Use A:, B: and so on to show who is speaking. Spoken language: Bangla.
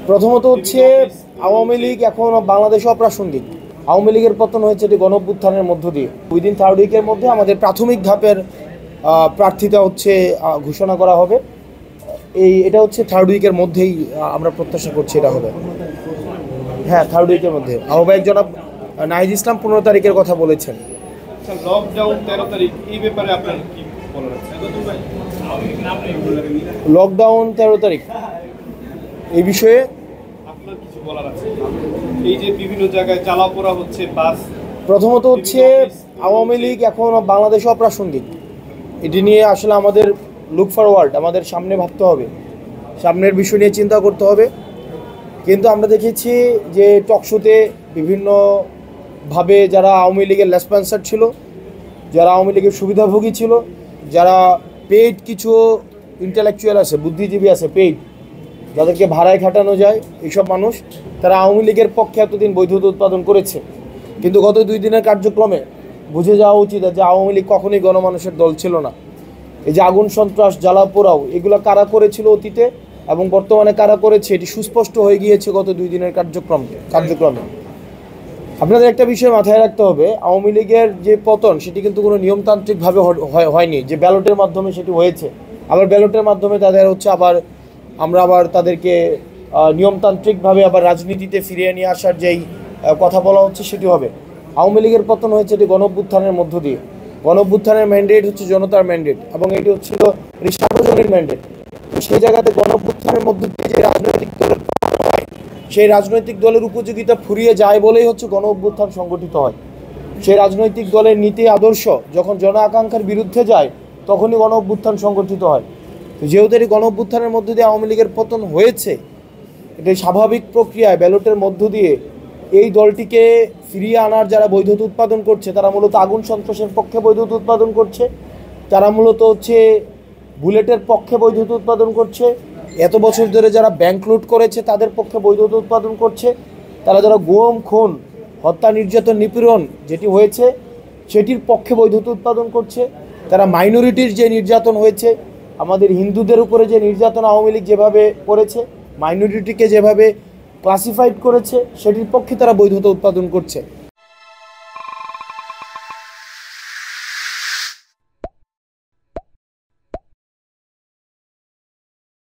A: প্রথমত হচ্ছে আওয়ামী লীগ এখন বাংলাদেশে অপ্রাসঙ্গিক। আওয়ামী লীগের পতন হয়েছে এটি গণঅভ্যুত্থানের মধ্য দিয়ে। উইদিন থার্ড উইকের মধ্যে আমাদের প্রাথমিক ধাপের প্রার্থীতা হচ্ছে ঘোষণা করা হবে। এটা হচ্ছে থার্ড উইকের মধ্যেই আমরা প্রত্যাশা করছি এটা হবে। হ্যাঁ, থার্ড উইকের মধ্যে। আহ্বায়ক জনাব নাহিদ ইসলাম 15 তারিখের কথা বলেছেন।
B: লকডাউন 13 তারিখ, এই ব্যাপারে আপনার কি বলার আছে?
A: লকডাউন 13 তারিখ এই বিষয়ে
B: আপনার কিছু বলার আছে? এই যে বিভিন্ন জায়গায় চালাপোড়া হচ্ছে বাস।
A: প্রথমত হচ্ছে আওয়ামী লীগ এখন বাংলাদেশে অপ্রাসঙ্গিক। এটি নিয়ে আসলে আমাদের লুক ফরওয়ার্ড, আমাদের সামনে ভাবতে হবে, সামনের বিষয় নিয়ে চিন্তা করতে হবে। কিন্তু আমরা দেখেছি যে টকশোতে বিভিন্নভাবে যারা আওয়ামী লীগের লেসপন্সার ছিল, যারা আওয়ামী লীগের সুবিধাভোগী ছিল, যারা পেইড কিছু ইন্টেলেকচুয়াল আছে, বুদ্ধিজীবী আছে পেইড, যাদেরকে ভাড়ায় খাটানো যায়, এইসব মানুষ তারা আওয়ামী লীগের পক্ষে এতদিন বৈধতা উৎপাদন করেছে। কিন্তু গত 2 দিনের কার্যক্রমে বুঝে যাওয়া উচিত যে আওয়ামী লীগ কখনোই গণমানুষের দল ছিল না। এই যে আগুন সন্ত্রাস জ্বালা পোড়াও এগুলো কারা করেছিল অতীতে এবং বর্তমানে কারা করেছে এটি সুস্পষ্ট হয়ে গিয়েছে গত 2 দিনের কার্যক্রমে। আপনাদের একটা বিষয় মাথায় রাখতে হবে, আওয়ামী লীগের যে পতন সেটি কিন্তু কোনো নিয়মতান্ত্রিকভাবে হয়নি, যে ব্যালটের মাধ্যমে সেটি হয়েছে। আবার ব্যালটের মাধ্যমে তাদের হচ্ছে আমরা আবার তাদেরকে নিয়মতান্ত্রিকভাবে আবার রাজনীতিতে ফিরিয়ে নিয়ে আসার যেই কথা বলা হচ্ছে সেটি হবে। আওয়ামী লীগের পতন হয়েছে এটি গণঅভ্যুত্থানের মধ্য দিয়ে। গণঅভ্যুত্থানের ম্যান্ডেট হচ্ছে জনতার ম্যান্ডেট এবং এটি হচ্ছিল সার্বজনীন ম্যান্ডেট। সেই জায়গাতে গণঅভ্যুত্থানের মধ্য দিয়ে যে রাজনৈতিক দলের হয়, সেই রাজনৈতিক দলের উপযোগিতা ফুরিয়ে যায় বলেই হচ্ছে গণঅভ্যুত্থান সংগঠিত হয়। সেই রাজনৈতিক দলের নীতি আদর্শ যখন জন আকাঙ্ক্ষার বিরুদ্ধে যায় তখনই গণঅভ্যুত্থান সংগঠিত হয়। যেহেতু এই গণঅভ্যুত্থানের মধ্য দিয়ে আওয়ামী লীগের পতন হয়েছে, এটি স্বাভাবিক প্রক্রিয়ায় ব্যালটের মধ্য দিয়ে এই দলটিকে ফিরিয়ে আনার যারা বৈধতা উৎপাদন করছে তারা মূলত আগুন সন্ত্রাসের পক্ষে বৈধতা উৎপাদন করছে, তারা মূলত হচ্ছে বুলেটের পক্ষে বৈধতা উৎপাদন করছে, এত বছর ধরে যারা ব্যাংক লুট করেছে তাদের পক্ষে বৈধতা উৎপাদন করছে, তারা যারা গুম খুন হত্যা নির্যাতন নিপীড়ন যেটি হয়েছে সেটির পক্ষে বৈধতা উৎপাদন করছে, তারা মাইনরিটির যে নির্যাতন হয়েছে, আমাদের হিন্দুদের উপরে যে নির্যাতন আওয়ামী লীগ যেভাবে করেছে, মাইনরিটিকে যেভাবে ক্লাসিফাইড করেছে সেটির পক্ষে তারা বৈধতা উৎপাদন করছে।